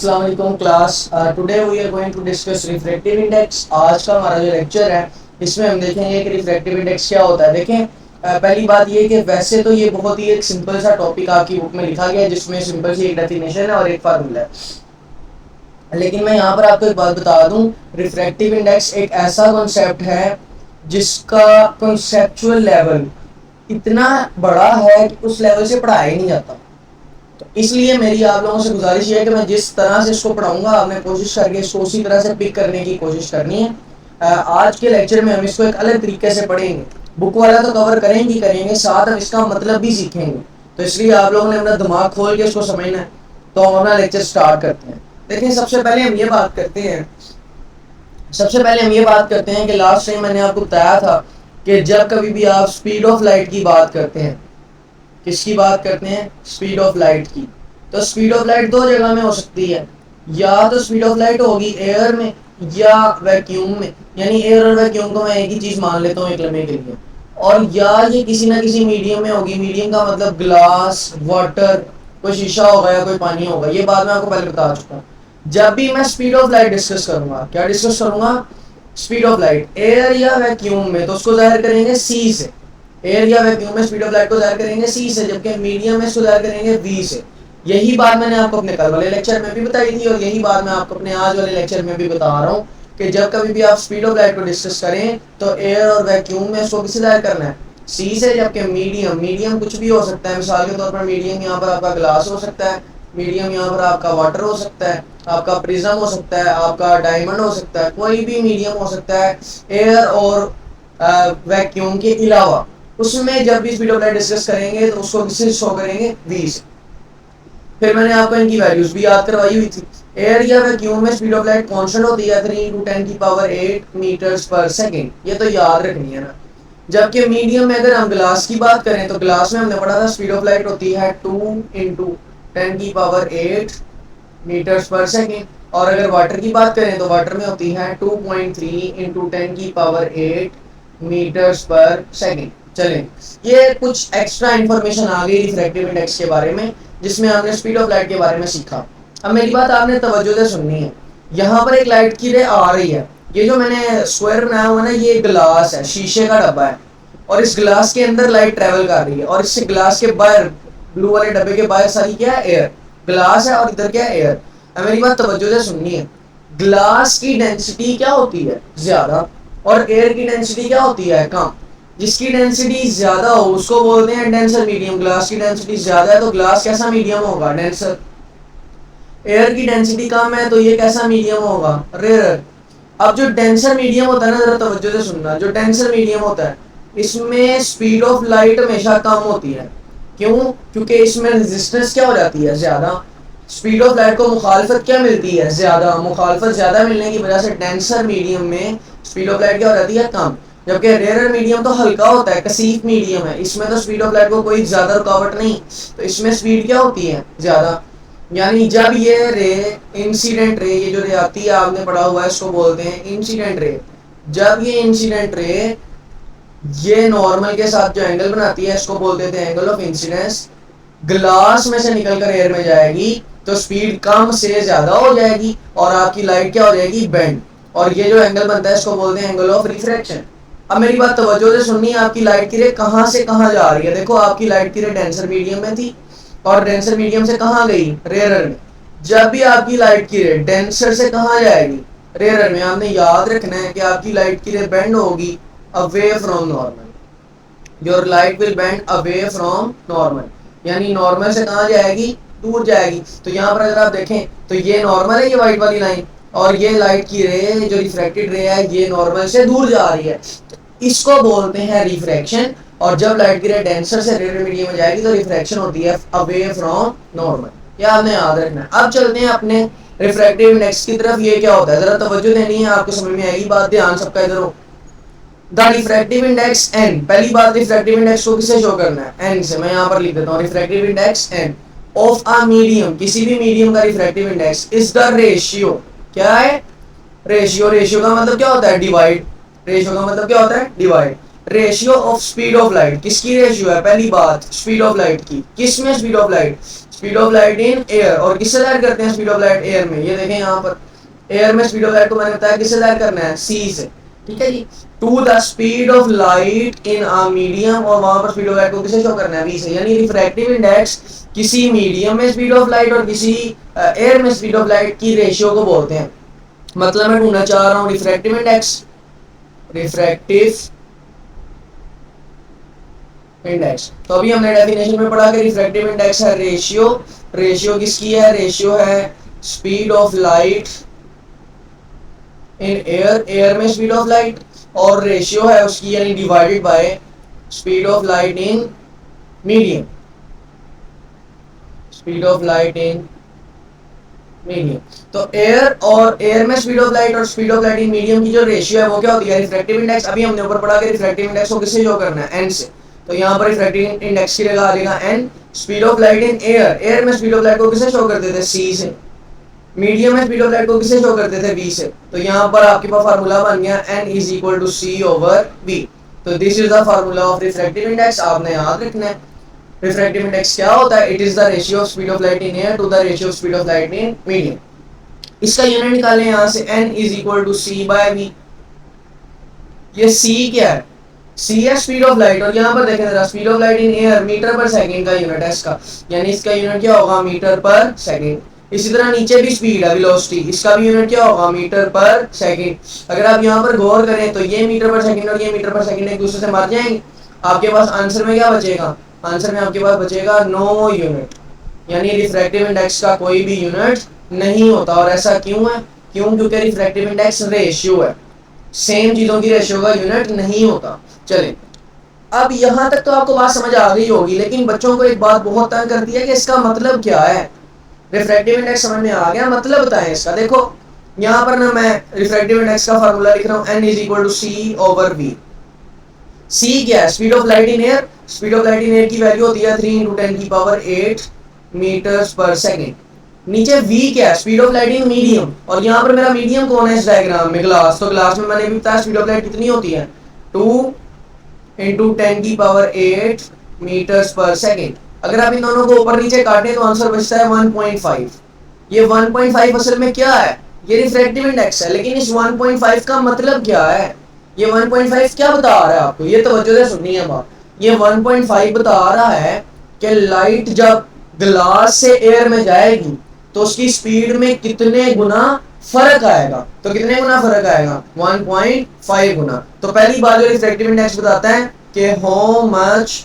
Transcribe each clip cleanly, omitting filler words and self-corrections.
अस्सलाम वालेकुम class. Today we are going to discuss refractive index. आज का हमारा जो लेक्चर है इसमें हम देखेंगे कि रिफ्रैक्टिव इंडेक्स क्या होता है। देखें, पहली बात ये कि वैसे तो ये बहुत ही एक सिंपल सा टॉपिक आपकी बुक में लिखा गया है जिसमें सिंपल सी एक डेफिनेशन है और एक फार्मूला है, लेकिन मैं यहाँ पर आपको एक बात बता दूं, रिफ्रैक्टिव इंडेक्स एक ऐसा कॉन्सेप्ट है जिसका कॉन्सेप्चुअल लेवल इतना बड़ा है कि उस लेवल से पढ़ाया ही नहीं जाता। तो इसलिए मेरी आप लोगों से गुजारिश है कि मैं जिस तरह से इसको पढ़ाऊंगा आपने कोशिश करके इसको उसी तरह से पिक करने की कोशिश करनी है। आज के लेक्चर में हम इसको एक अलग तरीके से पढ़ेंगे। बुक वाला तो कवर करेंगे, साथ हम इसका मतलब भी सीखेंगे। तो इसलिए आप लोगों ने अपना दिमाग खोल के इसको समझना है। तो हम अपना लेक्चर स्टार्ट करते हैं। देखिए, सबसे पहले हम ये बात करते हैं कि लास्ट टाइम मैंने आपको बताया था कि जब कभी भी आप स्पीड ऑफ लाइट की बात करते हैं, किसकी बात करते हैं? स्पीड ऑफ लाइट की। तो स्पीड ऑफ लाइट दो जगह में हो सकती है, या तो स्पीड ऑफ लाइट होगी एयर में या वैक्यूम में। यानी एयर और वैक्यूम को मैं एक ही चीज मान लेता हूँ एक लम्हे के लिए। और या ये किसी ना किसी मीडियम में होगी। मीडियम का मतलब ग्लास, वाटर, कोई शीशा होगा या कोई पानी होगा। ये बात मैं आपको पहले बता चुका हूँ। जब भी मैं स्पीड ऑफ लाइट डिस्कस करूंगा, क्या डिस्कस करूंगा? स्पीड ऑफ लाइट एयर या वैक्यूम में, तो उसको जाहिर करेंगे सी से। एयर या वैक्यूम में स्पीड ऑफ लाइट को जाहिर करेंगे सी से, जबकि मीडियम में इसको जाहिर करेंगे वी से। यही बात मैंने आपको अपने कल वाले लेक्चर में भी बताई थी और यही बात मैं आपको अपने आज वाले लेक्चर में भी बता रहा हूँ कि जब कभी भी आप स्पीड ऑफ लाइट को डिस्कस करें तो एयर और वैक्यूम में इसको किससे जाहिर करना है? सी से। जबकि मीडियम कुछ भी हो सकता है। मिसाल के तौर पर मीडियम यहाँ पर आपका ग्लास हो सकता है, मीडियम यहाँ पर आपका वाटर हो सकता है, आपका प्रिज्म हो सकता है, आपका डायमंड हो सकता है, कोई भी मीडियम हो सकता है एयर और वैक्यूम के अलावा। उसमें जब भी स्पीड ऑफ लाइट डिस्कस करेंगे तो उसको किससे शो करेंगे? वी से। फिर मैंने आपको इनकी वैल्यूज भी याद करवाई हुई थी। एयर या वैक्यूम में स्पीड ऑफ लाइट कांस्टेंट होती है 3 × 10⁸ मीटर्स पर सेकेंड। ये तो याद रखनी है ना। जबकि मीडियम में अगर हम ग्लास की बात करें तो ग्लास में हमने पढ़ा था स्पीड ऑफ लाइट होती है 2 × 10⁸ मीटर्स पर सेकेंड। और अगर वाटर की बात करें तो वाटर में होती है 2.3 × 10⁸ मीटर्स पर सेकेंड। चलें, ये कुछ एक्स्ट्रा इंफॉर्मेशन आ गई रिफ्रैक्टिव इंडेक्स के बारे में, जिसमें हमने स्पीड ऑफ लाइट के बारे में सीखा। अब मेरी बात आपने तवज्जो से सुननी है। यहाँ पर एक लाइट की रे आ रही है। ये जो मैंने स्क्वायर बनाया हुआ ना, ये ग्लास है, शीशे का डब्बा है, और इस ग्लास के अंदर लाइट ट्रेवल कर रही है। और इस ग्लास के बाहर, ब्लू वाले डब्बे के बाहर सारी क्या है? एयर। ग्लास है और इधर क्या है? एयर। अब मेरी बात तवज्जो से सुननी है। ग्लास की डेंसिटी क्या होती है? ज्यादा। और एयर की डेंसिटी क्या होती है? कम। जिसकी डेंसिटी ज्यादा हो उसको बोलते हैं डेंसर मीडियम। ग्लास की डेंसिटी ज्यादा है तो ग्लास कैसा मीडियम होगा? डेंसर। एयर की डेंसिटी कम है तो ये कैसा मीडियम होगा? रेयर। अब जो डेंसर मीडियम होता है ना, जरा तवज्जो से सुनना, जो डेंसर मीडियम होता है इसमें स्पीड ऑफ लाइट हमेशा कम होती है। क्यों? क्योंकि इसमें रेजिस्टेंस क्या हो जाती है? ज्यादा। स्पीड ऑफ लाइट को मुखालफत क्या मिलती है? ज्यादा। मुखालफत ज्यादा मिलने की वजह से डेंसर मीडियम में स्पीड ऑफ लाइट क्या हो जाती है? कम। जबकि रेयर मीडियम तो हल्का होता है, कसीफ मीडियम है, इसमें तो स्पीड ऑफ लाइट को कोई ज्यादा रुकावट नहीं, तो इसमें स्पीड क्या होती है? ज्यादा। यानी जब ये रे, इंसिडेंट रे, ये जो रे आती है आपने पढ़ा हुआ है, इसको बोलते हैं इंसिडेंट रे। जब ये इंसिडेंट रे ये नॉर्मल के साथ जो एंगल बनाती है इसको बोलते थे एंगल ऑफ इंसिडेंस, ग्लास में से निकलकर एयर में जाएगी तो स्पीड कम से ज्यादा हो जाएगी और आपकी लाइट क्या हो जाएगी? बेंड। और ये जो एंगल बनता है इसको बोलते हैं एंगल ऑफ रिफ्रैक्शन। अब मेरी बात तवज्जो से सुननी है। आपकी लाइट की रे कहां से कहां जा रही है? देखो, आपकी लाइट की रे डेंसर मीडियम में थी और डेंसर मीडियम से कहां गई? रेयर में। जब भी आपकी लाइट की रे डेंसर से कहां जाएगी? रेयर में। आपने याद रखना है कि आपकी लाइट की रे बेंड होगी away from normal. Your light will bend away from normal. यानी नॉर्मल से कहां जाएगी? दूर जाएगी। तो यहाँ पर अगर आप देखें तो ये नॉर्मल है, ये व्हाइट वाली लाइन, और ये लाइट की रे जो रिफ्रैक्टेड रे है ये नॉर्मल से दूर जा रही है। तो इसको बोलते हैं रिफ्रैक्शन। और जब लाइट की रे डेंसर से रेयर मीडियम में जाएगी तो रिफ्रैक्शन होती है अवे फ्रॉम नॉर्मल। ये आपने याद रखना है। अब चलते हैं अपने रिफ्रैक्टिव इंडेक्स की तरफ। ये क्या होता है जरा तवज्जो देनी है, आपको समझ में आएगी बात। ध्यान सबका इधर हो। The refractive index n। पहली बात, रिफ्रैक्टिव इंडेक्स को किससे शो करना है? n से। मैं यहाँ पर लिख देता हूँ refractive index n of a medium. किसी भी मीडियम का refractive index is the ratio. क्या है? रेशियो। रेशियो का मतलब क्या होता है? डिवाइड। रेशियो का मतलब क्या होता है? Divide. Ratio of speed of light, किसकी रेशियो है? पहली बात स्पीड ऑफ लाइट की, किस में speed of light? Speed of light in air. और किससे लाइट करते हैं स्पीड ऑफ लाइट? एयर में। ये देखें यहाँ पर एयर में स्पीड ऑफ लाइट को मैंने बताया किससे लाइट करना है? सी से, ठीक है जी। To the speed of light in a medium, और वहां पर स्पीड ऑफ लाइट को किसे शो करना है? वी से। यानी रिफ्रैक्टिव इंडेक्स किसी मीडियम में स्पीड ऑफ लाइट और किसी एयर में स्पीड ऑफ लाइट की रेशियो को बोलते हैं। मतलब मैं ढूंढना चाह रहा हूं रिफ्रैक्टिव इंडेक्स, रिफ्रैक्टिव इंडेक्स। तो अभी हमने डेफिनेशन में पढ़ा कि रिफ्रैक्टिव इंडेक्स है रेशियो, रेशियो किसकी है? रेशियो है speed of light in air, air में स्पीड ऑफ लाइट, और रेशियो है उसकी यानी divided by speed of light in medium, speed of light in medium. तो एयर और एयर में स्पीड ऑफ लाइट और speed of light in medium की जो रेशियो है वो क्या होती है? Refractive index. अभी हमने ऊपर पढ़ा कि रिफ्रैक्टिव इंडेक्स को किससे शो करना है? एन से। तो यहाँ पर रिफ्रैक्टिव इंडेक्स की जगह आ जाएगा n. Speed of light in air, air में स्पीड ऑफ लाइट को किससे शो करते थे? सी से। मीडियम में स्पीड ऑफ लाइट को किससे शो करते थे? वी से। तो यहाँ पर आपके पास फार्मूला बन गया n is equal to c over v. तो this is the formula of refractive index. आपने याद रखना है रिफ्रैक्टिव इंडेक्स क्या होता है? It is the ratio of speed of light in air to the ratio of speed of light in medium. इसका unit निकालें यहाँ से, n is equal to c by v. ये c क्या है? c है स्पीड ऑफ लाइट, और यहाँ पर देखें जरा speed of light in air metre per second का यूनिट है इसका, यानी इसका यूनिट क्या होगा? Metre per second. इसी तरह नीचे भी स्पीड है वेलोसिटी, इसका भी यूनिट क्या होगा? Metre per second. अगर आप यहाँ पर गौर करें तो ये मीटर पर सेकंड और ये मीटर पर सेकंड एक दूसरे से मर जाएंगे। आपके पास आंसर में क्या बचेगा? आंसर में आपके पास बचेगा नो यूनिट, यानी रिफ्रैक्टिव इंडेक्स का कोई भी यूनिट नहीं होता। और ऐसा क्यों है? क्योंकि रिफ्रैक्टिव इंडेक्स रेशियो है, सेम चीजों की रेशियो का यूनिट नहीं होता। चलें, अब यहां तक तो आपको बात समझ आ गई होगी, लेकिन बच्चों को एक बात बहुत तंग करती है कि इसका मतलब क्या है। रिफ्रैक्टिव इंडेक्स समझ में आ गया, मतलब बताएं इसका। देखो यहाँ पर ना मैं रिफ्रैक्टिव इंडेक्स का फार्मूला लिख रहा हूँ, n is equal to c over we. सी क्या है? Speed of light in air. Speed of light in air की वैल्यू होती है 3 × 10⁸ मीटर्स पर सेकेंड। नीचे v क्या है? Speed of light in medium, और यहाँ पर मेरा मीडियम कौन है इस डायग्राम में? ग्लास। तो ग्लास में मैंने भी बताया स्पीड ऑफ लाइट कितनी होती है? 2 × 10⁸ मीटर्स पर सेकेंड। अगर आप इन दोनों को ऊपर नीचे काटें तो आंसर बचता है 1.5। ये 1.5 असल में क्या है? ये रिफ्रैक्टिव इंडेक्स है, लेकिन इस 1.5 का मतलब क्या है? ये 1.5 क्या बता रहा है आपको? ये तवज्जो से सुनिए बात। ये 1.5 बता रहा है कि लाइट जब ग्लास से एयर में जाएगी तो उसकी स्पीड में कितने गुना फर्क आएगा। तो कितने गुना फर्क आएगा? 1.5 गुना। तो पहली बात जो रिफ्रैक्टिव इंडेक्स बताता है कि how much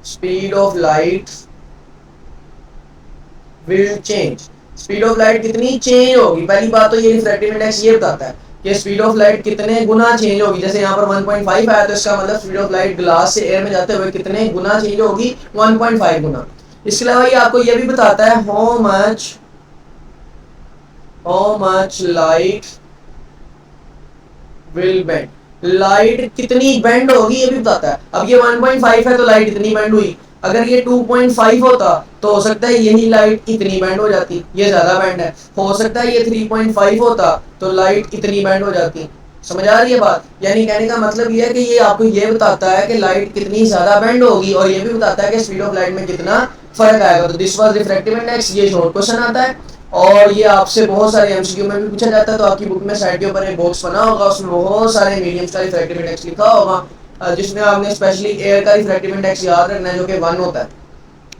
speed of light will change. Speed of light कितनी चेंज होगी, पहली बात तो ये रिफ्रैक्टिव इंडेक्स ये बताता है कि स्पीड ऑफ लाइट कितने गुना चेंज होगी। जैसे यहाँ पर 1.5 आया तो इसका मतलब स्पीड ऑफ लाइट ग्लास से एयर में जाते हुए कितने गुना चेंज होगी? 1.5 गुना। इसके अलावा ये आपको ये भी बताता है how much light will bend. Light कितनी बेंड होगी ये भी बताता है। अब ये 1.5 है तो लाइट इतनी बेंड हुई। अगर ये 2.5 होता तो हो सकता है यही लाइट इतनी बैंड हो जाती, ये ज्यादा बैंड है। हो सकता है ये 3.5 होता तो लाइट इतनी बैंड हो जाती। समझ आ रही है बात? यानी कहने का मतलब ये है कि ये आपको ये बताता है कि लाइट कितनी ज्यादा बैंड होगी, और ये भी बताता है कि स्पीड ऑफ लाइट में कितना फर्क आएगा। तो दिस वाज रिफ्रैक्टिव इंडेक्स। ये शॉर्ट क्वेश्चन आता है और ये आपसे बहुत सारे एमसीक्यू में भी पूछा जाता है। तो आपकी बुक में साइड के ऊपर एक बॉक्स बना होगा, उसमें बहुत सारे मीडियम्स का रिफ्रैक्टिव इंडेक्स लिखा होगा, जिसमें आपने स्पेशली एयर का रिफ्रैक्टिव इंडेक्स याद रखना है जो कि 1 होता है।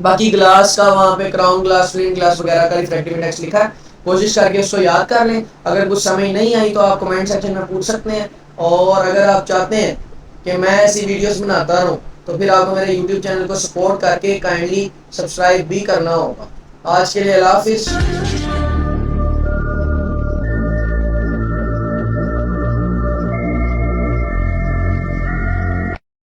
बाकी ग्लास का वहाँ पे क्राउन ग्लास, फ्लिंट ग्लास वगैरह का रिफ्रैक्टिव इंडेक्स लिखा है। कोशिश करके उसको याद कर लें। अगर कुछ समझ नहीं आई तो आप कमेंट सेक्शन में पूछ सकते हैं, और अगर आप चाहते हैं कि मैं ऐसी वीडियोस बनाता रहूँ तो फिर आपको मेरे यूट्यूब चैनल को सपोर्ट करके काइंडली सब्सक्राइब भी करना होगा। आज के लिए अल्लाह हाफिज़।